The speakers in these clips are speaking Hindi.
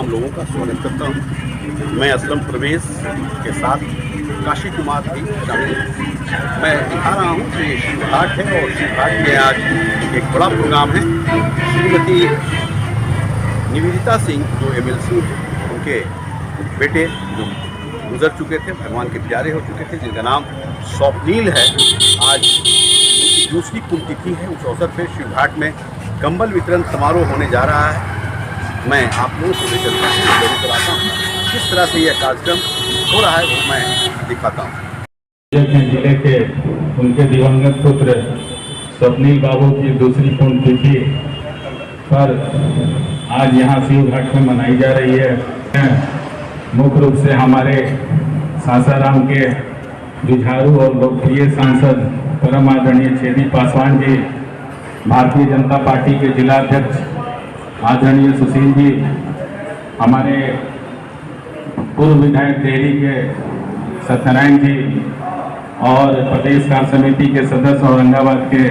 तमाम लोगों का स्वागत करता हूँ। मैं असलम परवेज़ के साथ काशी कुमार भी शामिल हूँ। मैं दिखा रहा हूँ कि शिवघाट है और शिवघाट में आज एक बड़ा प्रोग्राम है। श्रीमती निवेदिता सिंह जो MLC हैं, उनके बेटे जो गुजर चुके थे, भगवान के प्यारे हो चुके थे, जिनका नाम स्वप्नील है, आज उनकी दूसरी पुण्यतिथि है। उस अवसर पर शिवघाट में कंबल वितरण समारोह होने जा रहा है। मैं आप लोगों को ले चलता हूँ, जरूर कराता हूँ। किस तरह से यह कार्यक्रम हो रहा है वो मैं दिखाता हूँ। जिले के उनके दिवंगत पुत्र स्वप्नील बाबू की दूसरी पुण्यतिथि पर आज यहाँ शिवघाट में मनाई जा रही है। मुख्य रूप से हमारे सासाराम के जुझारू और लोकप्रिय सांसद परम आदरणीय छेदी पासवान जी, भारतीय जनता पार्टी के जिला अध्यक्ष आदरणीय सुशील जी, हमारे पूर्व विधायक डेहरी के सत्यनारायण जी और प्रदेश कार्य समिति के सदस्य औरंगाबाद के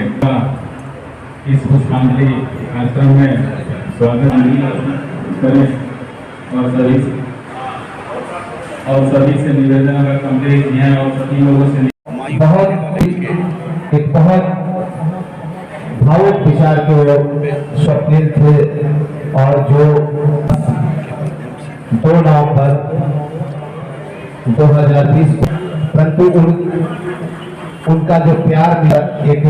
इस पुष्पांजलि कार्यक्रम में स्वागत करें और सभी से निवेदन अगर कमजोरी है और सभी लोगों से एक बहुत भावुक विचार के स्वप्निल थे और जो 2 नवंबर 2020 परंतु उनका जो प्यार मिला एक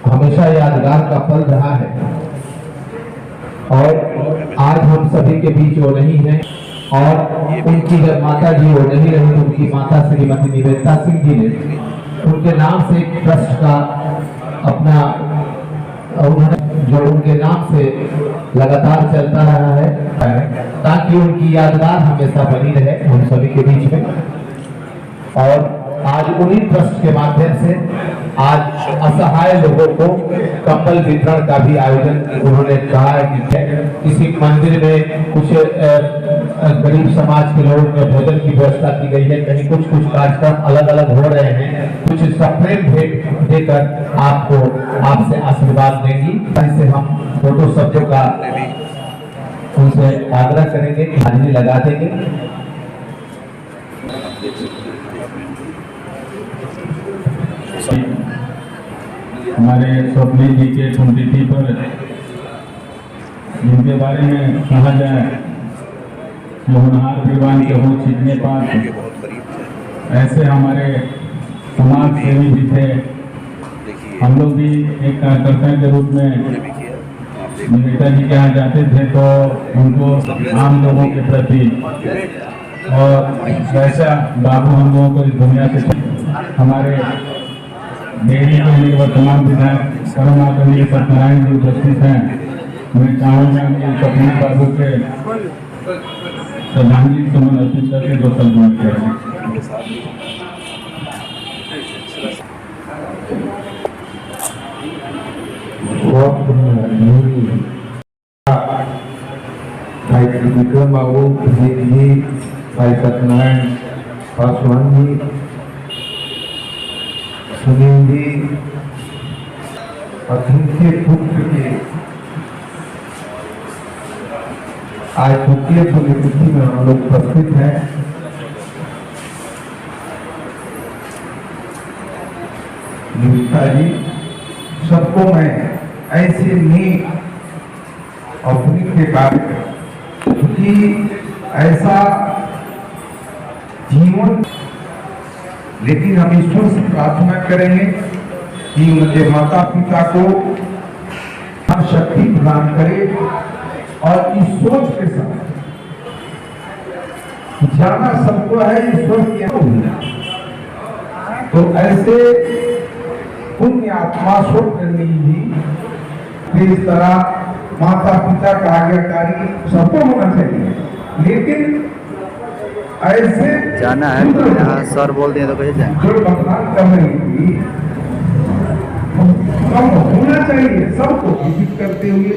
हमेशा यादगार का पल रहा है। और आज हम सभी के बीच वो नहीं है और उनकी जब माता जी वो नहीं रही तो उनकी माता श्रीमती निवेदिता सिंह जी ने उनके नाम से एक ट्रस्ट का अपना उन्होंने जो उनके नाम से लगातार चलता रहा है ताकि उनकी यादगार हमेशा बनी रहे हम सभी के बीच में। और आज उन्हीं ट्रस्ट के माध्यम से आज असहाय लोगों को कंबल वितरण का भी आयोजन उन्होंने कहा है कि किसी मंदिर में कुछ गरीब समाज के लोगों में भोजन की व्यवस्था की गई है, कहीं कुछ कार्यक्रम अलग अलग हो रहे हैं, कुछ सप्रेम भेंट देकर आपको आपसे आशीर्वाद देंगी। ऐसे हम फोटो शब्दों का उनसे आग्रह करेंगे कि हाजिरी लगा देंगे। हमारे स्वप्नील जी के पुण्यतिथि पर जिनके बारे में कहा जाए होनहार विद्वान के हो छिपने पास, ऐसे हमारे समाज सेवी भी थे। हम लोग भी एक कार्यकर्ता के रूप में निवेदिता जी के यहाँ जाते थे तो उनको आम लोगों के प्रति और वैसा बाबू हम लोगों को इस दुनिया से हमारे डेहरी के वर्तमान विधायक परम आदरणीय सत्यनारायण जी उपस्थित हैं। मैं चाहूँगा कि स्वप्नील बाबू के श्रद्धांजलि सुमन अर्पित करके 2 शब्द करें। भाई विक्रम बाबू जी, भाई सत्यनारायण पासवान जी, सुनील जी और उनके पुत्र के आज द्वितीय पुण्यतिथि में हम लोग उपस्थित हैं। निवेदिता जी, सबको मैं ऐसे नेक और पुण्य के कार्य क्योंकि ऐसा जीवन, लेकिन हम ईश्वर से प्रार्थना करेंगे कि उनके माता पिता को शक्ति प्रदान करे और इस सोच के साथ जाना सबको है ईश्वर की तो ऐसे पुण्य आत्मा स्वप्नील जी इस तरह माता पिता का आज्ञाकारी सबको होना चाहिए, लेकिन ऐसे जाना है तो यहाँ सर बोल दिए तो कैसे जाए। जो मतदान कर रही थी कम होना चाहिए। सबको विजिट करते हुए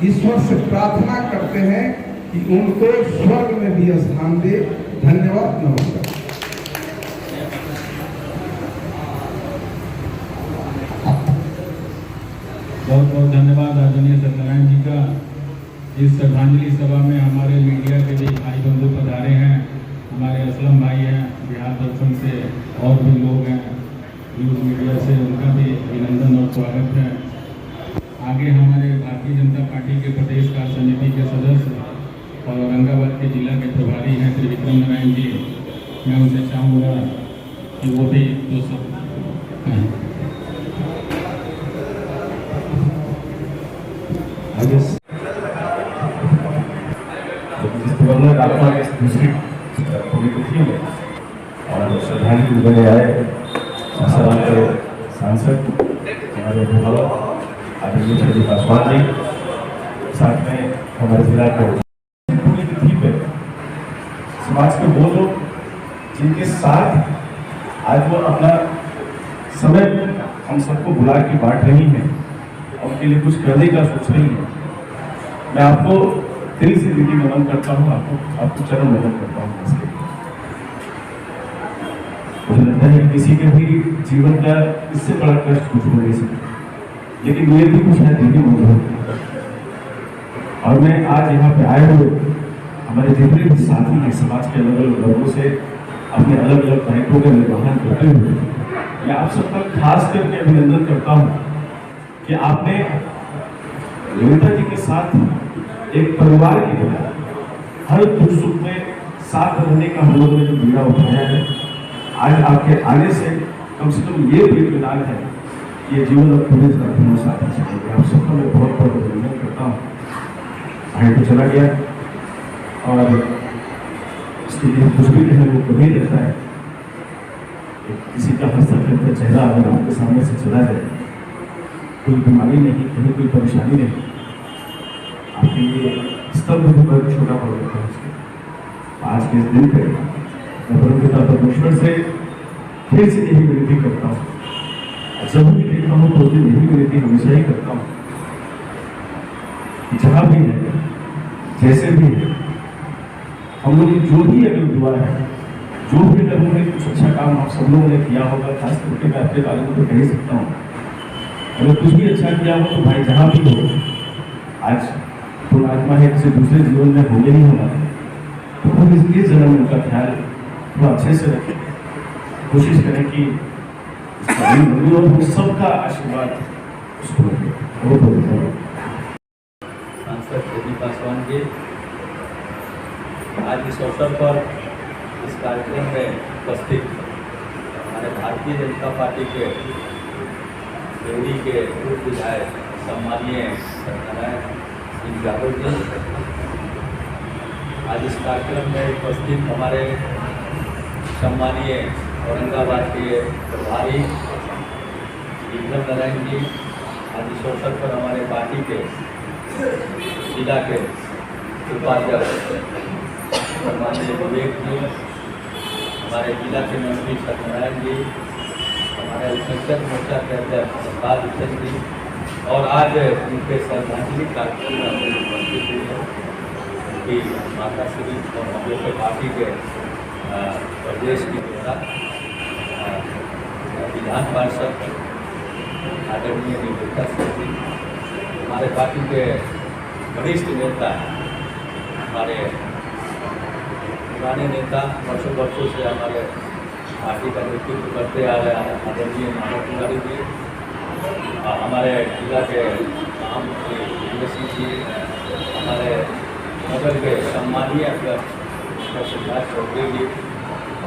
ईश्वर से प्रार्थना करते हैं कि उनको स्वर्ग में भी स्थान दे। धन्यवाद, नमस्कार। बहुत बहुत धन्यवाद आदरणीय सत्यनारायण जी का। इस श्रद्धांजलि सभा में हमारे मीडिया के भी भाई बंधु पधारे हैं, हमारे असलम भाई हैं बिहार दर्शन से, और भी लोग हैं न्यूज़ मीडिया से, उनका भी अभिनंदन और स्वागत है। आगे हमारे भारतीय जनता पार्टी के प्रदेश कार्य समिति के सदस्य और औरंगाबाद के जिला के प्रभारी हैं त्रिविक्रम नारायण जी, मैं उनसे चाहूँगा कि वो भी दो सब आपका दूसरी पुण्यतिथि में और श्रद्धांजलि देने आए सासाराम के सांसद हमारे अभिभावक आदरणीय श्री पासवान जी, साथ में हमारे जिला के पुण्यतिथि पे समाज के वो लोग जिनके साथ आज वो अपना समय हम सबको बुला के बांट रही हैं, उनके लिए कुछ करने का सोच रही है। मैं आपको दिल से दीदी नमन करता हूँ, आपको चरण नमन करता हूँ। इसके मुझे लगता है किसी के भी जीवन का इससे बड़ा कष्ट कुछ हो नहीं सकता, लेकिन ये भी कुछ है दीदी मुझे। और मैं आज यहाँ पे आए हुए हमारे जितने भी साथी हैं समाज के अलग अलग वर्गों से अपने अलग अलग दायित्वों का निर्वहन करते हुए मैं आप सबका खास करके अभिनंदन करता हूँ कि आपने ललिता जी के साथ एक परिवार की तरह हर दुख सुख में साथ रहने का हम लोगों ने जो बीड़ा उठाया है, आज आपके आने से कम ये भी इत्मीनान है कि ये जीवन अब पूरे तरह साथ चलेंगे। आप सबका मैं बहुत बहुत अभिनंदन करता हूँ। आगे तो चला गया और इसके लिए कुछ भी कहने वो कभी रहता है। किसी का हंसता खेलता चेहरा अगर आपके सामने से चला जाए, कोई बीमारी नहीं, कहीं कोई परेशानी नहीं, आपके लिए स्तंभ भी बहुत छोटा पड़ जाता है। आज के इस दिन पे मैं परमपिता परमेश्वर से फिर से यही विनती करता हूँ, जब भी देखता हूँ तो दिन यही विनती हमेशा ही करता हूँ कि जहाँ भी है, जैसे भी है, हम लोग की जो भी अगर दुआ है, जो भी अगर उन्होंने कुछ अच्छा काम आप सब लोगों ने किया होगा, खास करके मैं अपने बारे में तो कह ही सकता हूँ, अगर कुछ भी अच्छा किया हो तो भाई जहाँ भी हो, आज पुणात्मा है किसी दूसरे जीवन में होंगे नहीं होना, तो हम इस जन्म में उनका ख्याल थोड़ा अच्छे से रखें, कोशिश करें कि और सबका आशीर्वाद उसको रखें। बहुत बहुत धन्यवाद। सांसद श्री पासवान जी, आज इस अवसर पर इस कार्यक्रम में उपस्थित हमारे भारतीय जनता पार्टी के देवरी के पूर्व विधायक सम्मानीय सत्यनारायण सिंह यादव जी, आज इस कार्यक्रम में उपस्थित हमारे सम्मानीय औरंगाबाद के प्रभारी विक्रम नारायण जी, आज इस अवसर पर हमारे पार्टी के जिला के उपाध्यक्ष सम्मानीय विवेक जी, हमारे जिला के मंत्री सत्यनारायण जी, हमारे अल्पसंख्यक मोर्चा के अध्यक्ष सरकार हुसैन जी, और आज उनके श्रद्धांजलि कार्यक्रम में उपस्थित हुए हैं कि माता श्री और हम लोग के पार्टी के प्रदेश की नेता विधान पार्षद आदरणीय निवेदिता सिंह जी, हमारे पार्टी के वरिष्ठ नेता, हमारे पुराने नेता, वर्षों से हमारे पार्टी का नेतृत्व करते आ रहे हैं आदरणीय मानव तिवारी जी, हमारे जिला के मंत्री सिंह जी, हमारे नगर के सम्मानीय अध्यक्ष सिद्धार्थ चौधरी जी,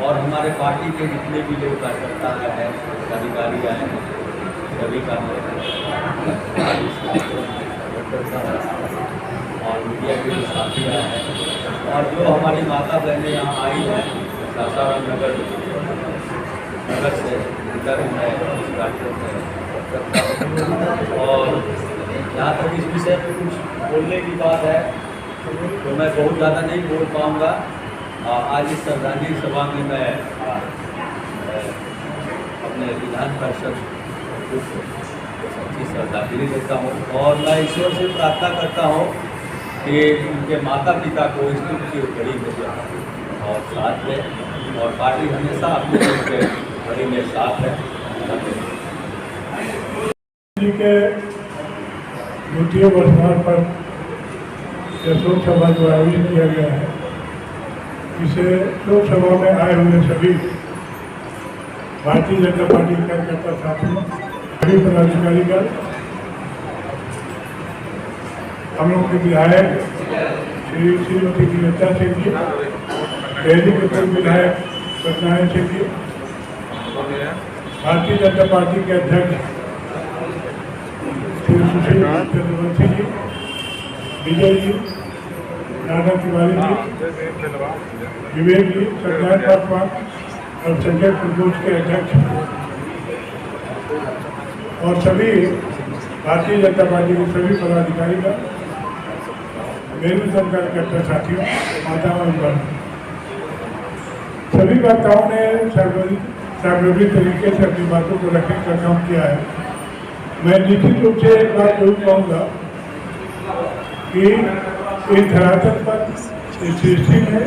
और हमारे पार्टी के जितने भी लोग कार्यकर्ता हैं, अधिकारी आए हैं, सभी का और मीडिया के जो साथी आए हैं, और जो हमारी माता बहनें यहाँ आई हैं सासाराम नगर से, उनका भी मैं इस कार्यक्रम में और जहाँ तक इस विषय पर कुछ बोलने की बात है तो मैं बहुत ज़्यादा नहीं बोल पाऊँगा। आज इस श्रद्धांजलि सभा में मैं अपने विधान पार्षद को सच्ची श्रद्धांजलि देता हूँ, और मैं ईश्वर से प्रार्थना करता हूँ कि उनके माता पिता को इस दुख की घड़ी में और साथ दें, और पार्टी हमेशा अपने उनके घड़ी में साथ है। के द्वितीय वर्षगांठ पर यह शोक सभा जो आयोजित किया गया है, इसे शोक सभा में आए हुए सभी भारतीय जनता पार्टी के कार्यकर्ता साथियों, सभी पदाधिकारीगण, हम लोग के विधायक श्रीमती गिरिजा सिंह जी, दिल्ली के पूर्व विधायक सत्यनारायण सिंह जी, भारतीय जनता पार्टी के अध्यक्ष श्री सुशील चंद्रवंशी जी, विजय जी, नाना तिवारी जी, विवेक जी, सत्यनारायण पासवान और संजय प्रकोष्ठ के अध्यक्ष और सभी भारतीय जनता पार्टी के सभी पदाधिकारी का, मेरू सरकार के साथियों, माताओं एवं बहनों, सभी वक्ताओं ने सार्वजनिक तरीके से अपनी बातों को रखने का काम किया है। मैं निश्चित रूप से एक बात जरूर कहूँगा कि इस धरातल पर इस सृष्टि में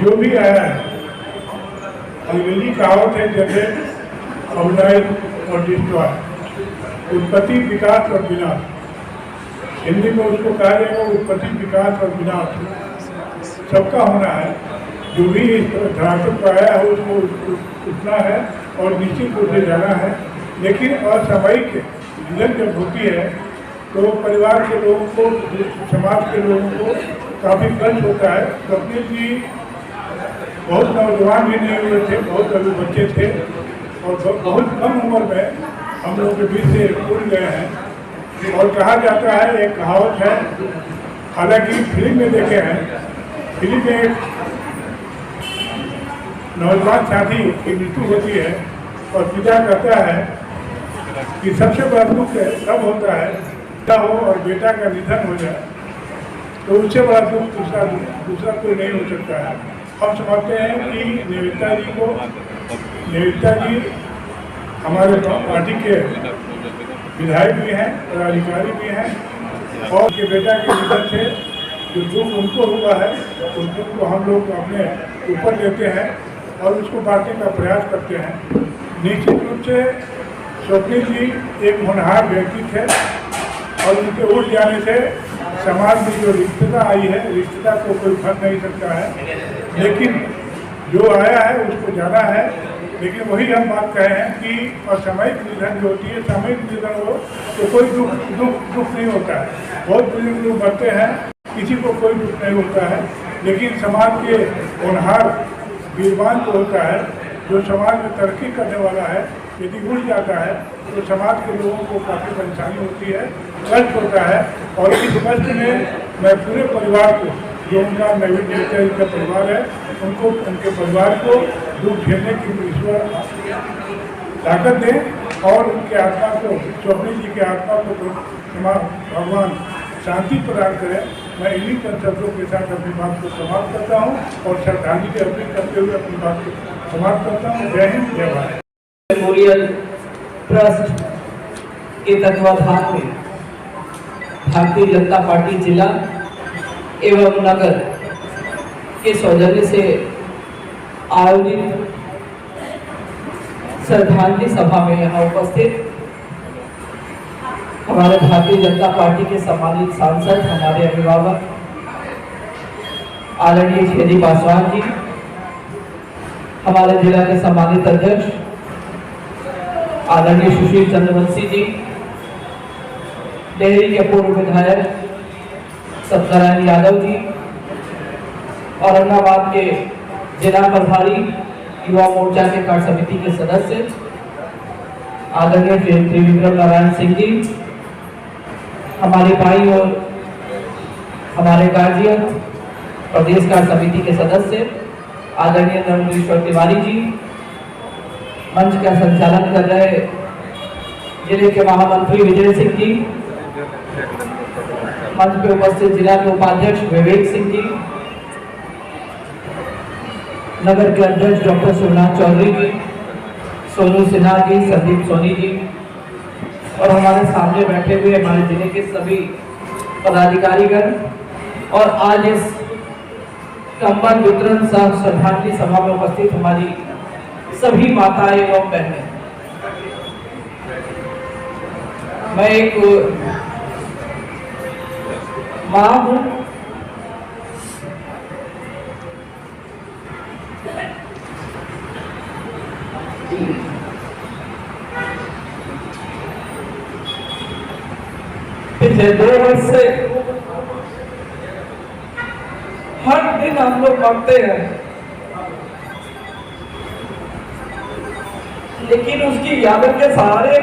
जो भी आया है, अंग्रेजी कहावत है जनरेट, ऑर्गेनाइज और डिस्ट्रॉय, उत्पत्ति, विकास और विनाश। हिंदी में उसको कहा जाएगा उत्पत्ति, विकास और विनाश सबका होना है। जो भी इस धरातल पर आया है उसको उठना है और निश्चित रूप से जाना है। लेकिन असामयिक निधन जब होती है तो परिवार के लोगों को, समाज के लोगों को काफ़ी कष्ट होता है। स्वप्निल जी बहुत नौजवान भी नहीं हुए थे, बहुत अभी बच्चे थे और बहुत कम उम्र में हम लोगों के बीच से उड़ गए हैं। और कहा जाता है, एक कहावत है, हालांकि फिल्म में देखे हैं, फिल्म में एक नौजवान साथी की मृत्यु होती है और पिता कहता है कि सबसे बड़ा दुख तब होता है पिता हो और बेटा का निधन हो जाए, तो उससे बड़ा दुख दूसरा कोई नहीं हो सकता है। हम समझते हैं कि निवेदिता जी हमारे पार्टी के विधायक भी हैं, पदाधिकारी भी हैं और उनके बेटा के निधन से जो दुख उनको हुआ है उस दुख को हम लोग अपने ऊपर लेते हैं और उसको बांटने का प्रयास करते हैं। निश्चित रूप से स्वप्निल जी एक होनहार व्यक्ति थे और उनके उठ जाने से समाज में जो रिश्तेता आई है, रिश्तेता को कोई फर्क नहीं सकता है, लेकिन जो आया है उसको जाना है। लेकिन वही हम बात कहे हैं कि असामयिक निधन जो होती है, सामयिक निधन हो तो कोई दुख नहीं होता है। बहुत बुजुर्ग लोग मरते हैं, किसी को कोई दुख नहीं होता है, लेकिन समाज के होनहार वीरवान को होता है, जो समाज में तरक्की करने वाला है, यदि उड़ जाता है तो समाज के लोगों को काफ़ी परेशानी होती है, कष्ट होता है। और इस कष्ट में मैं पूरे परिवार को, जो उनका नवीन का परिवार है, उनको, उनके परिवार को दुख झेलने की ईश्वर ताकत दें और उनके आत्मा को, स्वप्निल जी के आत्मा को भगवान शांति प्रदान करें। मैं इन्हीं शब्दों के साथ अपनी बात को समाप्त करता हूँ और श्रद्धांजलि अर्पित करते हुए अपनी बात को समाप्त करता हूँ। जय हिंद, जय भारत। मेमोरियल ट्रस्ट के तत्वाधान में भारतीय जनता पार्टी जिला एवं नगर के सौजन्य से आयोजित श्रद्धांजलि सभा में यहाँ उपस्थित हमारे भारतीय जनता पार्टी के सम्मानित सांसद, हमारे अभिभावक आदरणीय श्री पासवान जी, हमारे जिला के सम्मानित अध्यक्ष आदरणीय सुशील चंद्रवंशी जी, डेहरी के पूर्व विधायक सत्यनारायण यादव जी, औरंगाबाद के जिला प्रभारी युवा मोर्चा के कार्य समिति के सदस्य आदरणीय श्री त्रिविक्रम नारायण सिंह जी, हमारे भाई और हमारे गार्जियन प्रदेश कार्य समिति के सदस्य आदरणीय नरेंद्र तिवारी जी, मंच का संचालन कर रहे जिले के महामंत्री विजय सिंह जी, मंच पे उपस्थित जिला के उपाध्यक्ष विवेक सिंह जी, नगर के अध्यक्ष डॉक्टर शिवनाथ चौधरी जी, सोनू सिन्हा जी, संदीप सोनी जी और हमारे सामने बैठे हुए हमारे जिले के सभी पदाधिकारीगण और आज इस कंबल वितरण सह श्रद्धांजलि सभा में उपस्थित हमारी सभी माताएं एवं बहनें। मैं एक माँ हूँ। पिछले 2 वर्ष से हर दिन हम लोग मरते हैं, लेकिन उसकी यादों के सहारे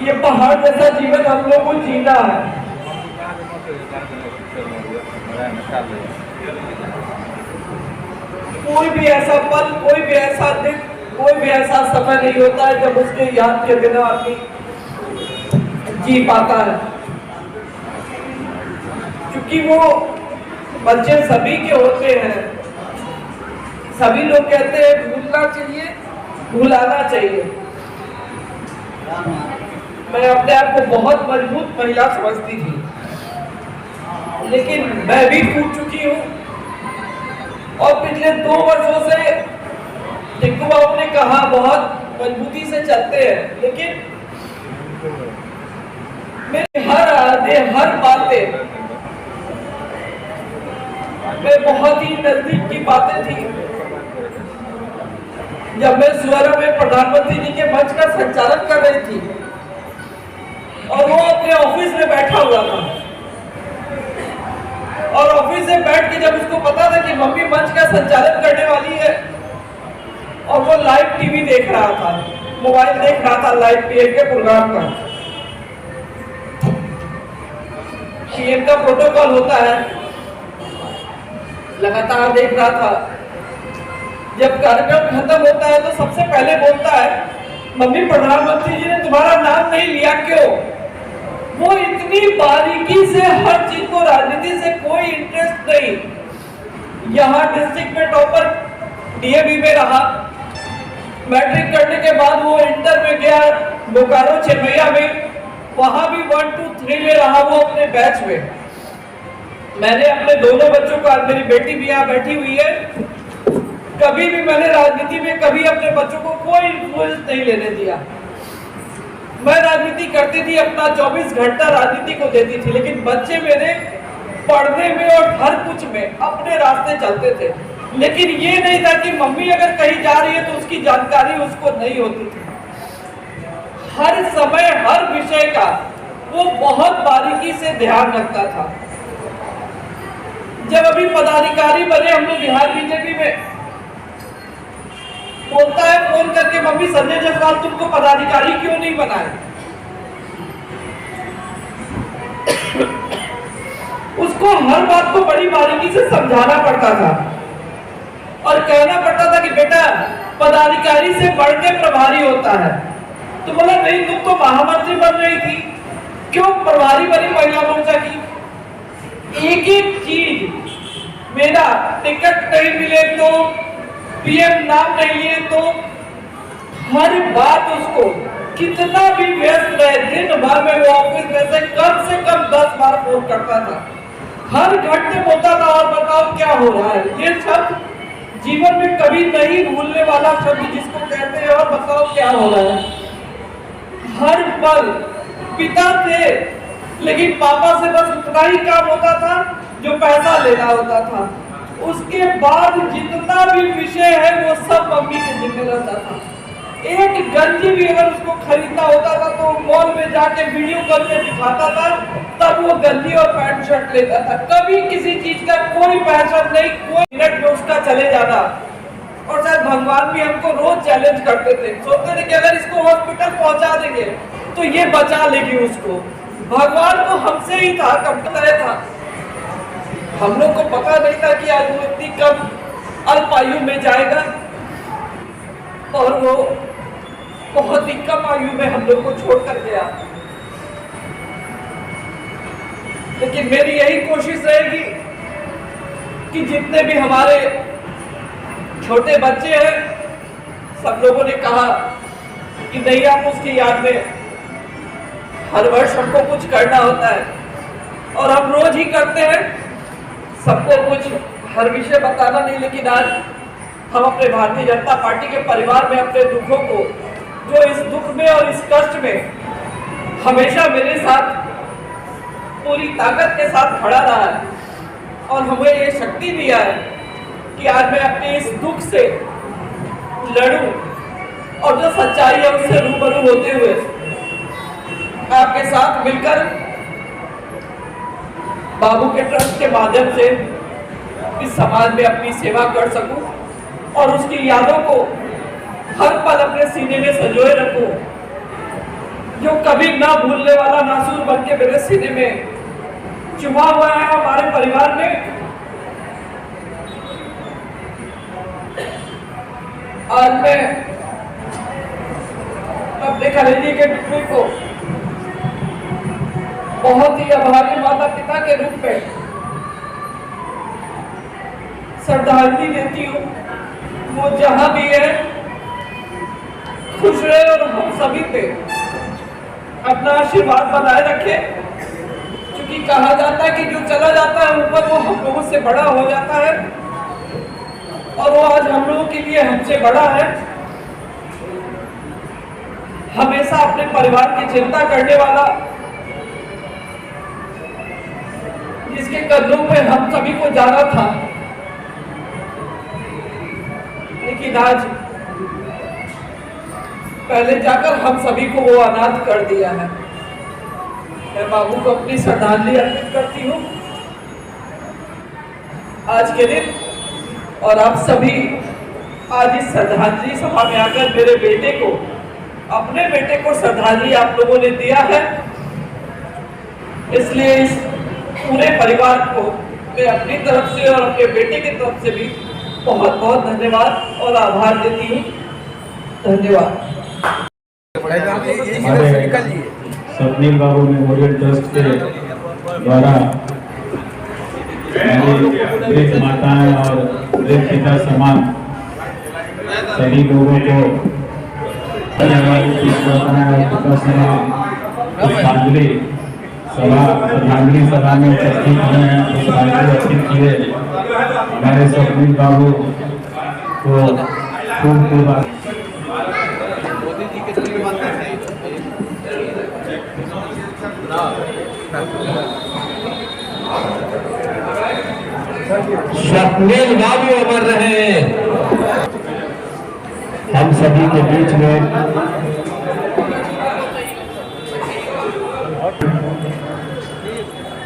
ये पहाड़ जैसा जीवन हम लोग को जीना है। कोई भी ऐसा पल, कोई भी ऐसा दिन, कोई भी ऐसा समय नहीं होता है जब उसके याद के बिना आदमी जी पाता है, क्योंकि वो बच्चे सभी के होते हैं। सभी लोग कहते हैं भूलना चाहिए, भुलाना चाहिए। मैं अपने आप को बहुत मजबूत महिला समझती थी, लेकिन मैं भी टूट चुकी हूँ। और पिछले 2 वर्षों से टिक्कू बाबू ने कहा बहुत मजबूती से चलते हैं, लेकिन मेरी हर आदत, हर बातें में बहुत ही नजदीक की बातें थी। जब मैं सुअरा में प्रधानमंत्री जी के मंच का संचालन कर रही थी और वो अपने ऑफिस में बैठा हुआ था, और ऑफिस से बैठ के जब उसको पता था कि मम्मी मंच का संचालन करने वाली है, और वो लाइव टीवी देख रहा था, मोबाइल देख रहा था, लाइव पीएम के प्रोग्राम का। पीएम का प्रोटोकॉल होता है, लगातार देख रहा था। जब कार्यक्रम खत्म होता है तो सबसे पहले बोलता है, मम्मी प्रधानमंत्री जी ने तुम्हारा नाम नहीं लिया क्यों? वो इतनी बारीकी से हर चीज को, राजनीति से कोई इंटरेस्ट नहीं। यहाँ डिस्ट्रिक्ट में टॉपर डीएवी में रहा, मैट्रिक करने के बाद वो इंटर में गया बोकारो चेन्नैया में, वहां भी 1, 2, 3 में रहा वो अपने बैच में। मैंने अपने दोनों बच्चों को, आज मेरी बेटी भी यहाँ बैठी हुई है, कभी भी मैंने राजनीति में कभी अपने बच्चों को कोई इन्फ्लुएंस नहीं लेने दिया। मैं राजनीति करती थी, अपना 24 घंटा राजनीति को देती थी, लेकिन बच्चे मेरे पढ़ने में और हर कुछ में अपने रास्ते चलते थे। लेकिन ये नहीं था कि मम्मी अगर कहीं जा रही है तो उसकी जानकारी उसको नहीं होती थी। हर समय हर विषय का वो बहुत बारीकी से ध्यान रखता था। जब अभी पदाधिकारी बने हम लोग बिहार बीजेपी में, बोलता है फोन करके, मम्मी संजय जायसवाल तुमको पदाधिकारी क्यों नहीं बनाए? उसको हर बात को बड़ी बारीकी से समझाना पड़ता था और कहना पड़ता था कि बेटा पदाधिकारी से बढ़ के प्रभारी होता है। तो बोला नहीं, तुम तो महामंत्री बन रही थी, क्यों प्रभारी बनी महिला मोर्चा की? एक एक चीज, मेरा टिकट नहीं मिले तो, पीएम नाम नहीं लिए तो, हर बात उसको कितना भी व्यस्त रहे, दिन भर में वो ऑफिस में से कम 10 बार फोन करता था। हर घंटे बोलता था और बताओ क्या हो रहा है। ये शब्द जीवन में कभी नहीं भूलने वाला शब्द जिसको कहते हैं, और बताओ क्या हो रहा है। हर पल पिता थे, लेकिन पापा से बस उतना ही काम होता था जो पैसा लेना होता था। उसके बाद जितना भी विषय है वो सब मम्मी के जिम्मे रहता था। एक गंजी भी अगर उसको खरीदना होता था तो मॉल में जाके वीडियो कॉल पे दिखाता था, तब वो गंजी और पैंट शर्ट लेता था। कभी किसी चीज का कोई पैसा नहीं, कोई मिनट में उसका चले जाना। और शायद भगवान भी हमको रोज चैलेंज करते थे, सोचते थे कि अगर इसको हॉस्पिटल पहुंचा देंगे तो ये बचा लेगी उसको। भगवान को हमसे ही था, कब तय था। हम लोग को पता नहीं था कि आज वो इतनी कम अल्प आयु में जाएगा, और वो बहुत ही कम आयु में हम लोग को छोड़कर गया। लेकिन मेरी यही कोशिश रहेगी कि जितने भी हमारे छोटे बच्चे हैं, सब लोगों ने कहा कि नहीं, आप उसकी याद में हर वर्ष हमको कुछ करना होता है, और हम रोज ही करते हैं। सबको कुछ हर विषय बताना नहीं, लेकिन आज हम अपने भारतीय जनता पार्टी के परिवार में अपने दुखों को, जो इस दुख में और इस कष्ट में हमेशा मेरे साथ पूरी ताकत के साथ खड़ा रहा है और हमें ये शक्ति दिया है कि आज मैं अपने इस दुख से लड़ूं और जो सच्चाई है उससे रूबरू होते हुए आपके साथ मिलकर बाबू के ट्रस्ट के माध्यम से इस समाज में अपनी सेवा कर सकूं और उसकी यादों को हर पल अपने सीने में संजोए रखूं, जो कभी ना भूलने वाला नासूर बन के मेरे सीने में चुमा हुआ है हमारे परिवार में। आज मैं अपने कलेजी के टुकड़े को बहुत ही आभारी माता पिता के रूप में श्रद्धांजलि देती हूँ। वो जहां भी है खुश रहे और हम सभी पे अपना आशीर्वाद बनाए रखे, क्योंकि कहा जाता है कि जो चला जाता है ऊपर वो हम लोगों से बड़ा हो जाता है और वो आज हम लोगों के लिए हमसे बड़ा है। हमेशा अपने परिवार की चिंता करने वाला, जिसके कदमों पे हम सभी को जाना था, लेकिन आज पहले जाकर हम सभी को वो अनाथ कर दिया है। मैं बाबू को अपनी श्रद्धांजलि अर्पित करती हूँ आज के दिन, और आप सभी आज इस श्रद्धांजलि सभा में आकर मेरे बेटे को, अपने बेटे को श्रद्धांजलि आप लोगों ने दिया है, इसलिए इस पूरे परिवार को मैं अपनी तरफ से और अपने बेटे की तरफ से भी बहुत बहुत धन्यवाद और आभार देती हूँ। धन्यवाद। हमारे स्वप्निल बाबू मेमोरियल ट्रस्ट के द्वारा वृद्ध माताएं और वृद्ध पिता समान सभी लोगों को श्रद्धांजलि सभा में उपस्थित हुए हैं। पुष्पांजलि अर्पित किए हमारे स्वप्निल बाबू को खूब स्वप्निल बाबू अमर रहे। हम सभी के बीच में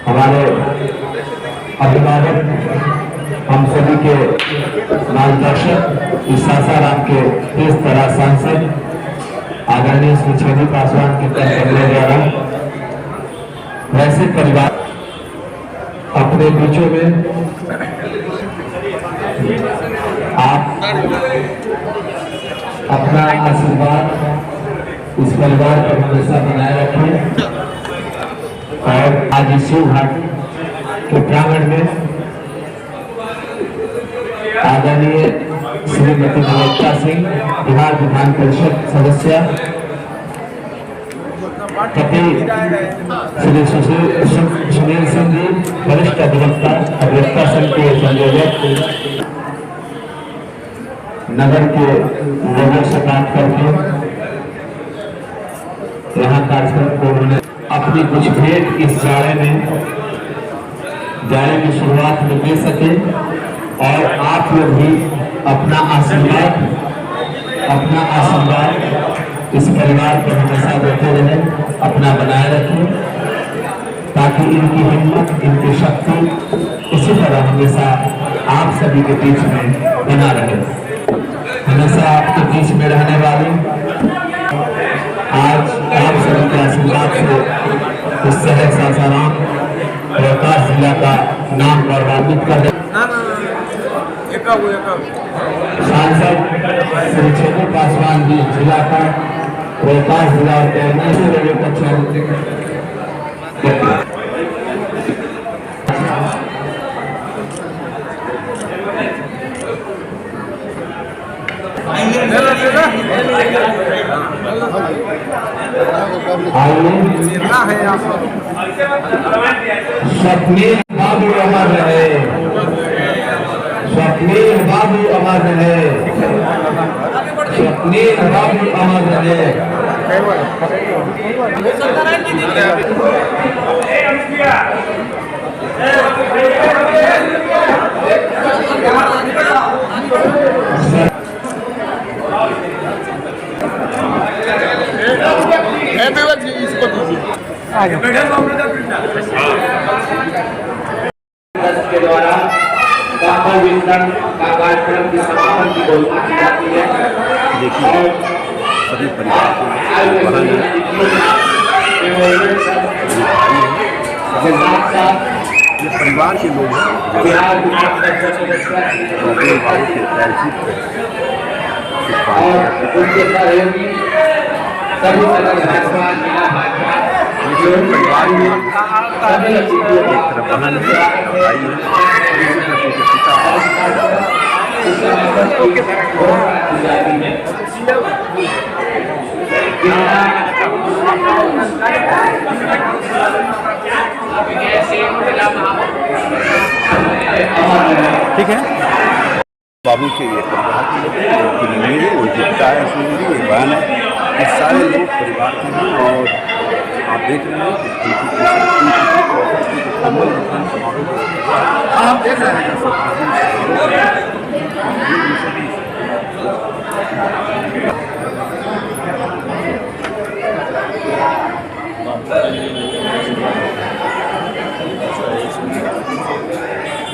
हमारे अभिभावक, हम सभी के मार्गदर्शक, इस सासाराम के इस तरह सांसद आदरणीय श्री छवि पासवान के कर्तव्य द्वारा वैसे परिवार अपने बीचों में आप अपना आशीर्वाद इस परिवार पर हमेशा बनाए रखें और आज इस शिव घाट के प्रांगण में आदरणीय श्रीमती निवेदिता सिंह, बिहार विधान परिषद सदस्य, पति श्री सुनील सिंह जी, वरिष्ठ अधिवक्ता संघ के संयोजक, नगर के लोगों से बात करके यहाँ कार्यक्रम को उन्होंने अपनी कुछ भेंट इस जाड़े की शुरुआत में दे सके और आप लोग भी अपना आशीर्वाद इस परिवार पर हमेशा देते रहे, अपना बनाए रखें, ताकि इनकी हिम्मत, इनकी शक्ति इसी तरह हमेशा आप सभी के बीच में बना रहे। हमेशा आपके बीच में रहने वाले आज आप सभी के आशीर्वाद से इस शहर सासाराम रोहतास जिला का नाम गौरवान्वित कर रहे। सांसद श्री छवि पासवान जी जिला का रोहतास जिला और स्वप्निल बाबू अमर रहे, स्वप्निल बाबू अमर रहे, स्वप्निल बाबू अमर रहे। के द्वारा गाथा वितरण का कार्यक्रम की समापन की घोषणा की जाती है। देखिए सभी परिवार ये परिवार के लोग हैं बिहार विधान परिषद अपने बाबू के तहजीब और उनके सहयोगी सभी भाजपा जिला भाजपा परिवार में एक तरफ बहन है भाई है उनके ठीक है बाबू के ये परिवार के लोग उनकी मम्मी है उनकी पिता है सुनिए ये बहन है ये सारे लोग परिवार के हैं और आप देख रहे हैं कि कम्बल वितरण समारोह आप देख रहे हैं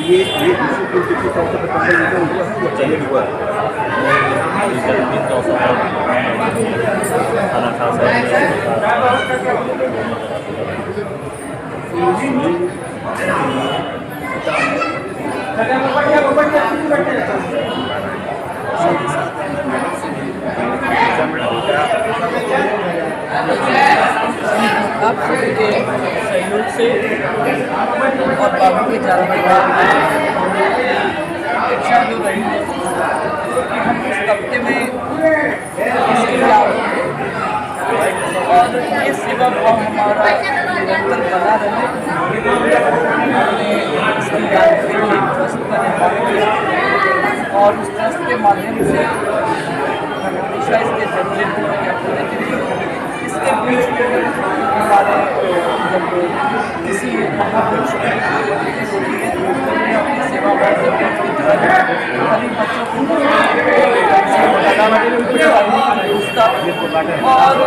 ये विश्व के किसी तौर पर कम्बल वितरण चले हुआ आप सभी के सहयोग से और बाबू के चारों परिवार इच्छा जो रही है कि हम इस हफ्ते में इसके लाभ और ये सेवा भाव हमारा निरंतर बना रहे। हमने इसकी याद के लिए ट्रस्ट का निर्माण किया और उस ट्रस्ट के माध्यम से हमेशा इसके जरिए इसके बीच में हमारे जब किसी महापुरुष की होती है तो अपनी सेवा भाव से खाली बच्चों को और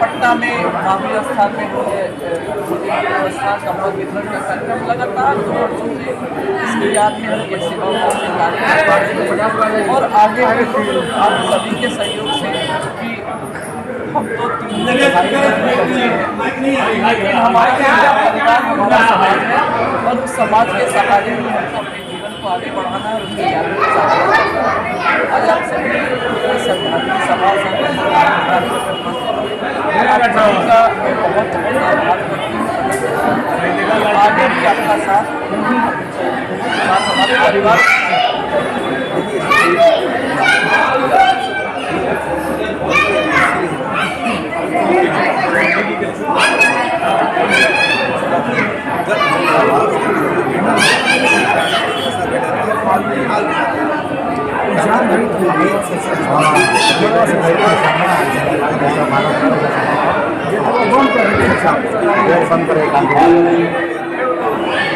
पटना में महावीर स्थान में व्यवस्था कम्बल वितरण का कार्यक्रम लगातार 2 वर्षों से इसकी याद में ये सेवा भाव से कार्य और आगे आप सभी के सहयोग से कि हम तो 3 लेकिन हमारे परिवार हमारा समाज है और उस समाज के सहारे में हमको अपने जीवन को आगे बढ़ाना है और उसकी याद को साझा करना है। आज आप सभी सरकारी समाज का बहुत आभार करती हूँ। आगे भी आपका साथ हमारे परिवार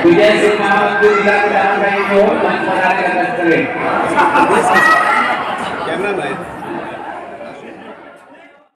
विजय सिंह कैमरा मैन